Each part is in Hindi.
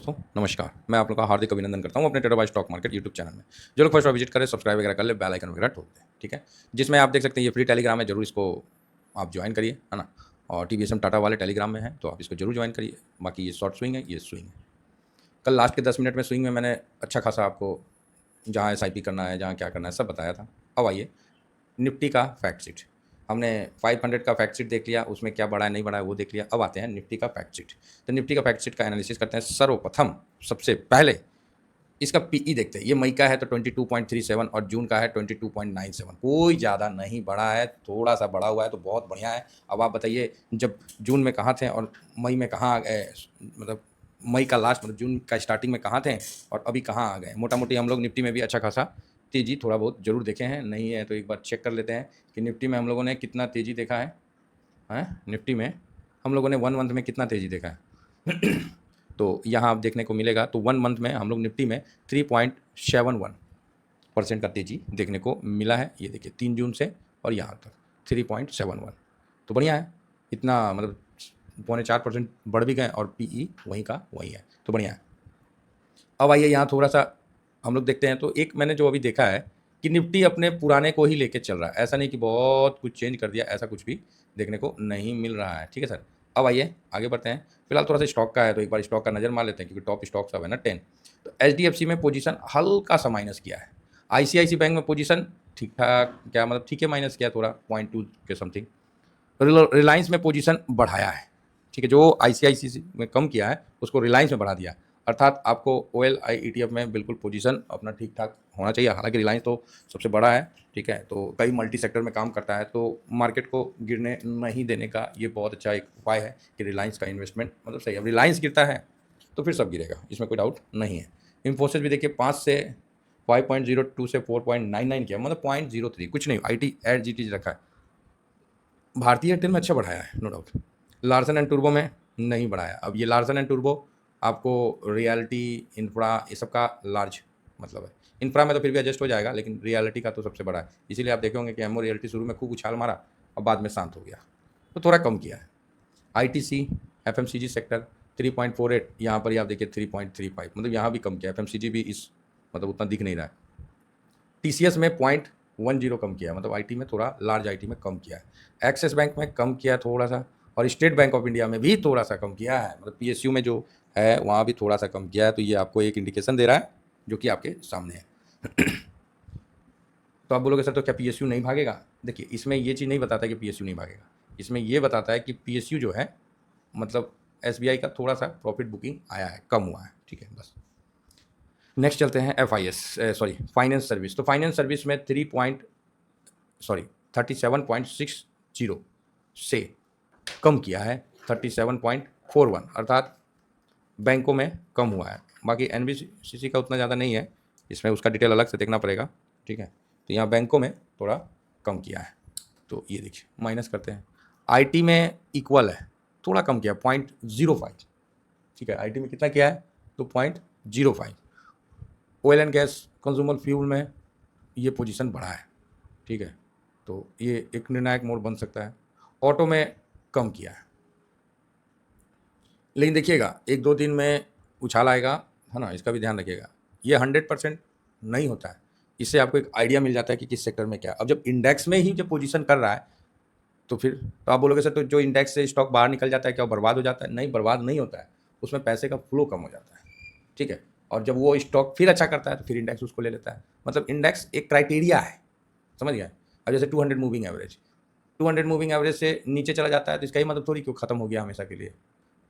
दोस्तों नमस्कार। मैं आप लोग का हार्दिक अभिनंदन करता हूं अपने trader by stock market YouTube channel में। जो लोग फर्स्ट बार विजिट करें सब्सक्राइब वगैरह कर ले, बेल आइकन वगैरह ठोक दें, ठीक है। जिसमें आप देख सकते हैं ये फ्री टेलीग्राम है, जरूर इसको आप ज्वाइन करिए, है ना। और टीवीएसएम टाटा वाले टेलीग्राम में है तो आप इसको जरूर ज्वाइन करिए। बाकी ये शॉर्ट स्विंग है, ये स्विंग है। कल लास्ट के 10 मिनट में स्विंग में मैंने अच्छा खासा आपको जहाँ SIP करना है, जहाँ क्या करना है, सब बताया था। अब आइए निफ्टी का फैक्ट शीट। हमने 500 का फैक्ट शीट देख लिया, उसमें क्या बढ़ा है नहीं बढ़ा है वो देख लिया। अब आते हैं निफ्टी का फैक्ट शीट। तो निफ्टी का फैक्ट शीट का एनालिसिस करते हैं। सर्वप्रथम सबसे पहले इसका पीई देखते हैं। ये मई का है तो 22.37 और जून का है 22.97। कोई ज़्यादा नहीं बढ़ा है, थोड़ा सा बढ़ा हुआ है तो बहुत बढ़िया है। अब आप बताइए जब जून में कहाँ थे और मई में कहाँ आ गए, मतलब मई का लास्ट मतलब जून का स्टार्टिंग में कहाँ थे और अभी कहाँ आ गए। मोटा मोटी हम लोग निफ्टी में भी अच्छा खासा तेज़ी थोड़ा बहुत जरूर देखे हैं। नहीं है तो एक बार चेक कर लेते हैं कि निफ्टी में हम लोगों ने कितना तेज़ी देखा है। निफ्टी में हम लोगों ने 1 मंथ में कितना तेज़ी देखा है। तो यहाँ आप देखने को मिलेगा तो 1 मंथ में हम लोग निफ्टी में 3.71% का तेज़ी देखने को मिला है। ये देखिए 3 जून से और यहाँ तक 3.71 तो बढ़िया है। इतना मतलब 3.25% बढ़ भी गए और पीई वहीं का वहीं है तो बढ़िया है। अब आइए यहाँ थोड़ा सा हम लोग देखते हैं। तो एक मैंने जो अभी देखा है कि निफ्टी अपने पुराने को ही लेके चल रहा है, ऐसा नहीं कि बहुत कुछ चेंज कर दिया, ऐसा कुछ भी देखने को नहीं मिल रहा है। ठीक है सर। अब आइए आगे बढ़ते हैं। फिलहाल थोड़ा सा स्टॉक का है तो एक बार स्टॉक का नज़र मार लेते हैं क्योंकि टॉप स्टॉक सब है ना 10। तो HDFC में पोजीशन हल्का सा माइनस किया है। ICICI बैंक में पोजीशन ठीक ठाक, क्या मतलब ठीक है, माइनस किया थोड़ा 0.2 के समथिंग। रिलायंस में पोजीशन बढ़ाया है, ठीक है। जो ICICI में कम किया है उसको रिलायंस में बढ़ा दिया, अर्थात आपको OLI ETF में बिल्कुल पोजीशन अपना ठीक ठाक होना चाहिए। हालांकि रिलायंस तो सबसे बड़ा है, ठीक है, तो कई मल्टी सेक्टर में काम करता है तो मार्केट को गिरने नहीं देने का ये बहुत अच्छा एक उपाय है कि रिलायंस का इन्वेस्टमेंट मतलब सही। अब रिलायंस गिरता है तो फिर सब गिरेगा, इसमें कोई डाउट नहीं है। इन्फोसिस भी देखिए 5 से 5.02 से 4.99 किया, मतलब 0.03 कुछ नहीं, IT एट GT रखा है। भारतीय एयरटेल में अच्छा बढ़ाया है नो डाउट। लार्सन एंड टूर्बो में नहीं बढ़ाया। अब ये लार्सन एंड टूर्बो आपको रियलिटी इंफ्रा ये सब का लार्ज मतलब है। इंफ्रा में तो फिर भी एडजस्ट हो जाएगा लेकिन रियलिटी का तो सबसे बड़ा है। इसीलिए आप देखे होंगे कि एमओ रियलिटी शुरू में खूब उछाल मारा और बाद में शांत हो गया तो थोड़ा कम किया है। ITC FMCG सेक्टर 3.48, यहाँ पर ही आप देखिए 3.35, मतलब यहाँ भी कम किया। FMCG भी इस मतलब उतना दिख नहीं रहा है। TCS में 0.10 कम किया, मतलब IT में थोड़ा लार्ज IT में कम किया है। एक्सिस बैंक में कम किया थोड़ा सा और स्टेट बैंक ऑफ इंडिया में भी थोड़ा सा कम किया है, मतलब PSU में जो है वहाँ भी थोड़ा सा कम किया है। तो ये आपको एक इंडिकेशन दे रहा है जो कि आपके सामने है। तो आप बोलोगे सर तो क्या PSU नहीं भागेगा? देखिए इसमें ये चीज़ नहीं बताता कि PSU नहीं भागेगा, इसमें ये बताता है कि PSU जो है मतलब SBI का थोड़ा सा प्रॉफिट बुकिंग आया है, कम हुआ है, ठीक है बस। नेक्स्ट चलते हैं फाइनेंस सर्विस। तो फाइनेंस सर्विस में 37.60 से कम किया है 37.41, अर्थात बैंकों में कम हुआ है। बाकी NBCC का उतना ज़्यादा नहीं है, इसमें उसका डिटेल अलग से देखना पड़ेगा, ठीक है। तो यहाँ बैंकों में थोड़ा कम किया है तो ये देखिए माइनस करते हैं। IT में इक्वल है, थोड़ा कम किया 0.05, ठीक है। IT में कितना किया है तो 0.05। Oil and gas consumer fuel में ये पोजीशन बढ़ा है, ठीक है, तो ये एक निर्णायक मोड़ बन सकता है। ऑटो में कम किया है, लेकिन देखिएगा 1-2 दिन में उछाल आएगा, है ना, इसका भी ध्यान रखिएगा। ये 100% नहीं होता है, इससे आपको एक आइडिया मिल जाता है कि किस सेक्टर में क्या। अब जब इंडेक्स में ही जब पोजीशन कर रहा है तो फिर तो आप बोलोगे सर तो जो इंडेक्स से स्टॉक बाहर निकल जाता है क्या बर्बाद हो जाता है? नहीं, बर्बाद नहीं होता है, उसमें पैसे का फ्लो कम हो जाता है, ठीक है। और जब वो स्टॉक फिर अच्छा करता है तो फिर इंडेक्स उसको ले लेता है। मतलब इंडेक्स एक क्राइटेरिया है, समझ गए। अब जैसे 200 मूविंग एवरेज, 200 मूविंग एवरेज से नीचे चला जाता है तो इसका ही मतलब थोड़ी क्यों खत्म हो गया हमेशा के लिए,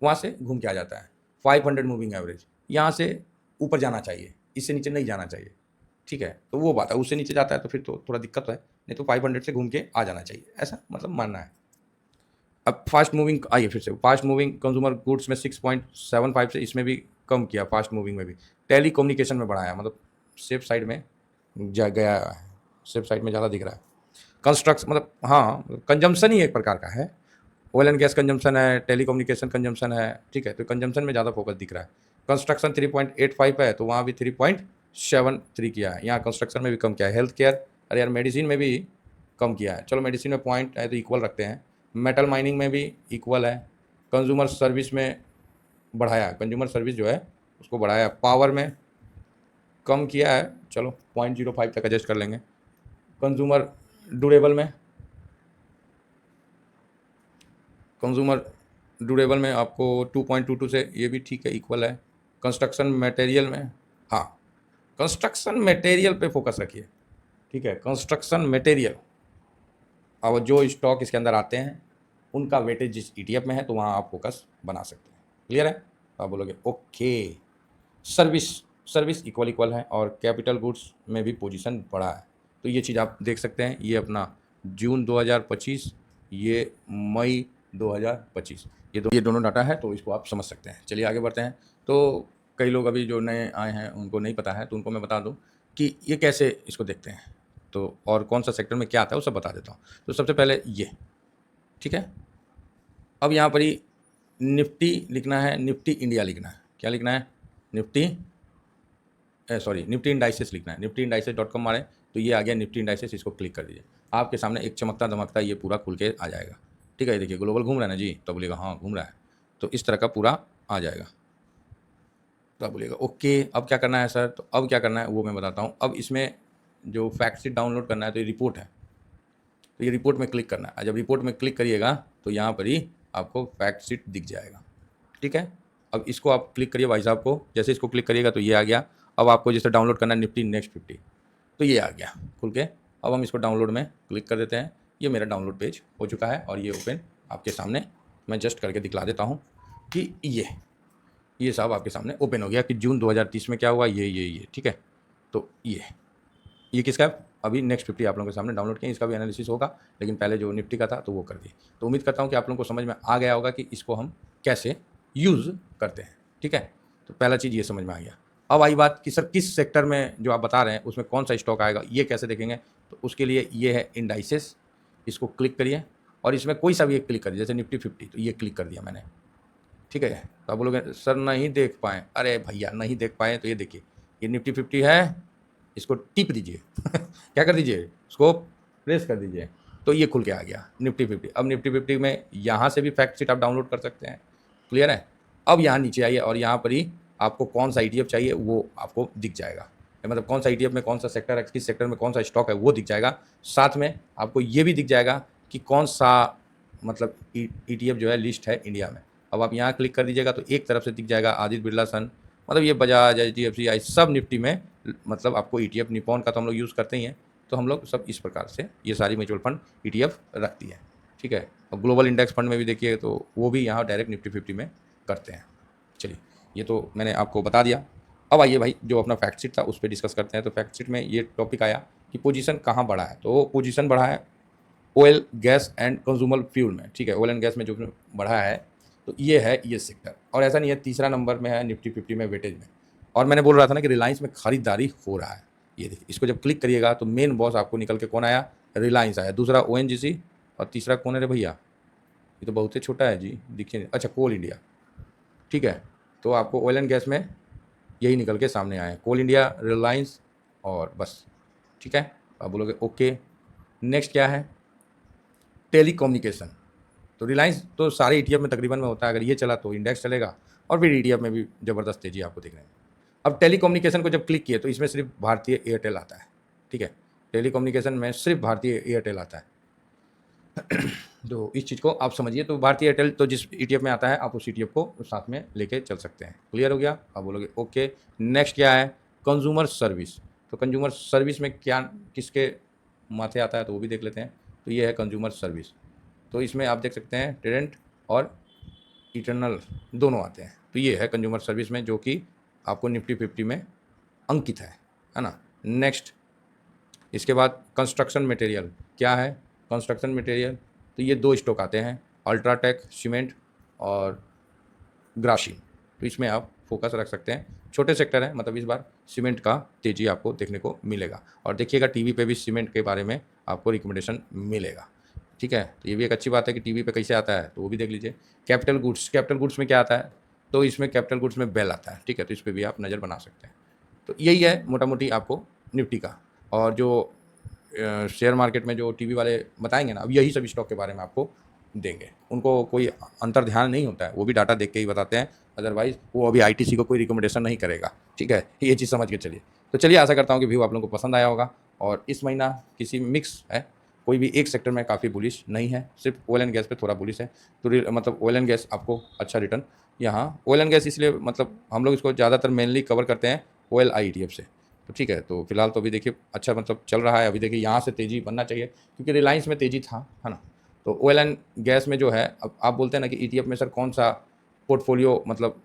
वहाँ से घूम के आ जाता है। 500 मूविंग एवरेज यहाँ से ऊपर जाना चाहिए, इससे नीचे नहीं जाना चाहिए, ठीक है। तो वो बात है, उससे नीचे जाता है तो फिर तो थोड़ा दिक्कत है, नहीं तो 500 से घूम के आ जाना चाहिए, ऐसा मतलब मानना है। अब फास्ट मूविंग आइए फिर से, फास्ट मूविंग कंज्यूमर गुड्स में 6.75 से इसमें भी कम किया। फास्ट मूविंग में भी टेली कम्युनिकेशन में बढ़ाया, मतलब सेफ साइड में जा गया है, सेफ साइड में ज़्यादा दिख रहा है। कंस्ट्रक्शन मतलब हाँ कंजम्पशन ही एक प्रकार का है, ऑयल एंड गैस कंजम्पशन है, टेली कम्युनिकेशन कंजम्पशन है, ठीक है। तो कंजम्पशन में ज़्यादा फोकस दिख रहा है। कंस्ट्रक्शन 3.85 है तो वहाँ भी 3.73 किया है। यहाँ कंस्ट्रक्शन में भी कम किया है। हेल्थ केयर, अरे यार मेडिसिन में भी कम किया है, चलो मेडिसिन में पॉइंट है तो इक्वल रखते हैं। मेटल माइनिंग में भी इक्वल है। कंज्यूमर सर्विस में बढ़ाया, कंज्यूमर सर्विस जो है उसको बढ़ाया, पावर में कम किया है, चलो 0.05 तक एडजस्ट कर लेंगे। कंज्यूमर ड्यूरेबल में आपको 2.22 से ये भी ठीक है, इक्वल है। कंस्ट्रक्शन मटेरियल में, हाँ कंस्ट्रक्शन मटेरियल पे फोकस रखिए, ठीक है, कंस्ट्रक्शन मटेरियल। अब जो स्टॉक इसके अंदर आते हैं उनका वेटेज जिस ETF में है तो वहाँ आप फोकस बना सकते हैं। क्लियर है? तो आप बोलोगे ओके। सर्विस इक्वल है और कैपिटल गुड्स में भी पोजीशन बढ़ा है, तो ये चीज़ आप देख सकते हैं। ये अपना जून 2025, ये मई 2025, ये दोनों डाटा है, तो इसको आप समझ सकते हैं। चलिए आगे बढ़ते हैं। तो कई लोग अभी जो नए आए हैं उनको नहीं पता है, तो उनको मैं बता दूं कि ये कैसे इसको देखते हैं, तो और कौन सा सेक्टर में क्या आता है वो सब बता देता हूँ। तो सबसे पहले ये, ठीक है, अब यहाँ पर ही निफ्टी लिखना है, निफ्टी इंडिया लिखना है। क्या लिखना है? निफ्टी इंडाइसेस लिखना है। निफ्टी इंडाइसेस.com मारें तो ये आ गया निफ्टी इंडाइसेस, इसको क्लिक कर दीजिए। आपके सामने एक चमकता धमकता ये पूरा खुल के आ जाएगा, ठीक है। ये देखिए ग्लोबल घूम रहा है ना जी, तो बोलिएगा हाँ घूम रहा है, तो इस तरह का पूरा आ जाएगा। तो आप बोलिएगा ओके, अब क्या करना है सर? तो अब क्या करना है वो मैं बताता हूँ। अब इसमें जो फैक्ट शीट डाउनलोड करना है, तो ये रिपोर्ट है, तो ये रिपोर्ट में क्लिक करना है। जब रिपोर्ट में क्लिक करिएगा तो यहाँ पर ही आपको फैक्ट शीट दिख जाएगा, ठीक है। अब इसको आप क्लिक करिए भाई साहब को, जैसे इसको क्लिक करिएगा तो ये आ गया। अब आपको जैसे डाउनलोड करना है निफ्टी नेक्स्ट 50, तो ये आ गया खुल के। अब हम इसको डाउनलोड में क्लिक कर देते हैं। ये मेरा डाउनलोड पेज हो चुका है और ये ओपन आपके सामने मैं जस्ट करके दिखला देता हूँ कि ये साहब आपके सामने ओपन हो गया कि जून 2030 में क्या हुआ, ये ठीक है। तो ये किसका है? अभी नेक्स्ट 50 आप लोगों के सामने डाउनलोड किया, इसका भी एनालिसिस होगा, लेकिन पहले जो निफ्टी का था तो वो कर दिए। तो उम्मीद करता हूँ कि आप लोगों को समझ में आ गया होगा कि इसको हम कैसे यूज़ करते हैं, ठीक है। तो पहला चीज़ ये समझ में आ गया। अब आई बात कि सर किस सेक्टर में जो आप बता रहे हैं उसमें कौन सा स्टॉक आएगा, ये कैसे देखेंगे? तो उसके लिए ये है इंडाइसेस, इसको क्लिक करिए और इसमें कोई सा भी एक क्लिक करिए, जैसे निफ्टी 50, तो ये क्लिक कर दिया मैंने, ठीक है। तो आप बोलोगे सर नहीं देख पाएँ, अरे भैया नहीं देख पाए तो ये देखिए, ये निफ्टी 50 है, इसको टिप दीजिए क्या कर दीजिए, उसको प्रेस कर दीजिए, तो ये खुल के आ गया निफ्टी 50। अब निफ्टी 50 में यहाँ से भी फैक्ट शीट आप डाउनलोड कर सकते हैं, क्लियर है। अब यहाँ नीचे आइए और यहाँ पर ही आपको कौन सा ETF चाहिए वो आपको दिख जाएगा, मतलब कौन सा ETF में कौन सा सेक्टर है, किस सेक्टर में कौन सा स्टॉक है वो दिख जाएगा। साथ में आपको ये भी दिख जाएगा कि कौन सा मतलब ETF जो है लिस्ट है इंडिया में। अब आप यहाँ क्लिक कर दीजिएगा तो एक तरफ से दिख जाएगा आदित्य बिरला सन, मतलब ये बजाज, HDFC सब निफ्टी में, मतलब आपको ETF निपॉन का तो हम लोग यूज़ करते ही हैं, तो हम लोग सब इस प्रकार से ये सारी म्यूचुअल फंड ETF रखती है, ठीक है। और ग्लोबल इंडेक्स फंड में भी देखिए तो वो भी यहाँ डायरेक्ट निफ्टी 50 में करते हैं। चलिए ये तो मैंने आपको बता दिया। अब आइए भाई जो अपना फैक्ट शीट था उस पर डिस्कस करते हैं। तो फैक्ट शीट में ये टॉपिक आया कि पोजीशन कहाँ बढ़ा है, तो पोजीशन बढ़ा है oil gas and consumer fuel में, ठीक है। ऑयल एंड गैस में जो बढ़ा है तो ये है ये सेक्टर, और ऐसा नहीं है, तीसरा नंबर में है निफ्टी 50 में वेटेज में। और मैंने बोल रहा था ना कि रिलायंस में खरीदारी हो रहा है, ये देखिए, इसको जब क्लिक करिएगा तो मेन बॉस आपको निकल के कौन आया? रिलायंस आया, दूसरा ONGC और तीसरा कौन है रे भैया? ये तो बहुत ही छोटा है जी, देखिए, अच्छा कोल इंडिया, ठीक है। तो आपको ऑयल एंड गैस में यही निकल के सामने आए, कोल इंडिया, रिलायंस और बस, ठीक है। आप बोलोगे ओके। नेक्स्ट क्या है? टेलीकम्युनिकेशन। तो रिलायंस तो सारे ETF में तकरीबन में होता है, अगर ये चला तो इंडेक्स चलेगा, और फिर ETF में भी ज़बरदस्त तेजी आपको दिख रही है। अब टेलीकम्युनिकेशन को जब क्लिक किए तो इसमें सिर्फ भारतीय एयरटेल आता है, ठीक है। टेलीकम्युनिकेशन में सिर्फ भारतीय एयरटेल आता है तो इस चीज़ को आप समझिए। तो भारतीय एयरटेल तो जिस ETF में आता है आप उस ETF को साथ में लेके चल सकते हैं। क्लियर हो गया? आप बोलोगे ओके। नेक्स्ट क्या है? Consumer service. तो कंज्यूमर सर्विस में क्या किसके माथे आता है तो वो भी देख लेते हैं। तो ये है कंज्यूमर सर्विस, तो इसमें आप देख सकते हैं ट्रेडेंट और इटर्नल दोनों आते हैं। तो ये है कंज्यूमर सर्विस में जो कि आपको निफ्टी 50 में अंकित है ना। नेक्स्ट इसके बाद कंस्ट्रक्शन मटेरियल। क्या है कंस्ट्रक्शन मटेरियल? तो ये दो स्टॉक आते हैं, अल्ट्राटेक सीमेंट और ग्रासिम। तो इसमें आप फोकस रख सकते हैं, छोटे सेक्टर है, मतलब इस बार सीमेंट का तेज़ी आपको देखने को मिलेगा। और देखिएगा टीवी पे भी सीमेंट के बारे में आपको रिकमेंडेशन मिलेगा, ठीक है। तो ये भी एक अच्छी बात है कि टीवी पे कैसे आता है तो वो भी देख लीजिए। कैपिटल गुड्स में क्या आता है? तो इसमें कैपिटल गुड्स में बेल आता है, ठीक है। तो इस पर भी आप नज़र बना सकते हैं। तो यही है मोटा मोटी आपको निफ्टी का। और जो शेयर मार्केट में जो टीवी वाले बताएंगे ना, अब यही सब स्टॉक के बारे में आपको देंगे। उनको कोई अंतर्ध्यान नहीं होता है, वो भी डाटा देख के ही बताते हैं, अदरवाइज़ वो अभी आईटीसी को कोई रिकमेंडेशन नहीं करेगा, ठीक है? ये चीज़ समझ के चलिए। तो चलिए आशा करता हूँ कि व्यू आप लोगों को पसंद आया होगा और इस महीना किसी मिक्स है, कोई भी एक सेक्टर में काफ़ी बुलिश नहीं है, सिर्फ ऑयल एंड गैस पे थोड़ा बुलिश है। तो मतलब ऑयल एंड गैस आपको अच्छा रिटर्न यहाँ ऑयल एंड गैस इसलिए मतलब हम लोग इसको ज़्यादातर मेनली कवर करते हैं ऑयल आई ईटीएफ से। तो ठीक है, तो फिलहाल तो अभी देखिए अच्छा मतलब चल रहा है। अभी देखिए यहाँ से तेज़ी बनना चाहिए क्योंकि रिलायंस में तेज़ी था, है ना? तो ऑयल एंड गैस में जो है, अब आप बोलते हैं ना कि ईटीएफ में सर कौन सा पोर्टफोलियो मतलब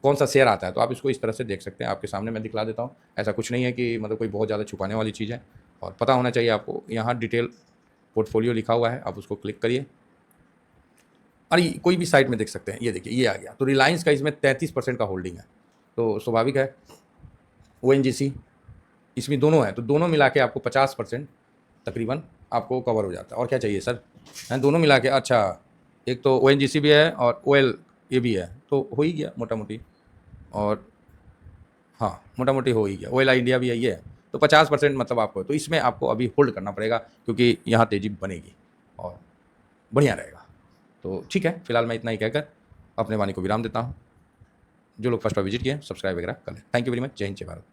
कौन सा शेयर आता है, तो आप इसको इस तरह से देख सकते हैं। आपके सामने मैं दिखला देता हूँ। ऐसा कुछ नहीं है कि मतलब कोई बहुत ज़्यादा छुपाने वाली चीज़ है, और पता होना चाहिए आपको। यहाँ डिटेल पोर्टफोलियो लिखा हुआ है, आप उसको क्लिक करिए और ये कोई भी साइट में देख सकते हैं। ये देखिए ये आ गया। तो रिलायंस का इसमें 33% का होल्डिंग है, तो स्वाभाविक है। ओएनजीसी इसमें दोनों हैं, तो दोनों मिला के आपको 50% तकरीबन आपको कवर हो जाता है। और क्या चाहिए सर? हैं दोनों मिला के, अच्छा एक तो ओएनजीसी भी है और ओएल ये भी है, तो हो ही गया मोटा मोटी। और हाँ, मोटा मोटी हो ही गया। ओएल इंडिया भी है, ये है। तो 50% मतलब आपको, तो इसमें आपको अभी होल्ड करना पड़ेगा क्योंकि यहाँ तेज़ी बनेगी और बढ़िया रहेगा। तो ठीक है, फिलहाल मैं इतना ही कहकर अपने वाणी को विराम देता हूँ। जो लोग फर्स्ट बार विजिट किए सब्सक्राइब वगैरह कर लें। Thank you very much. जय हिंद, जय भारत।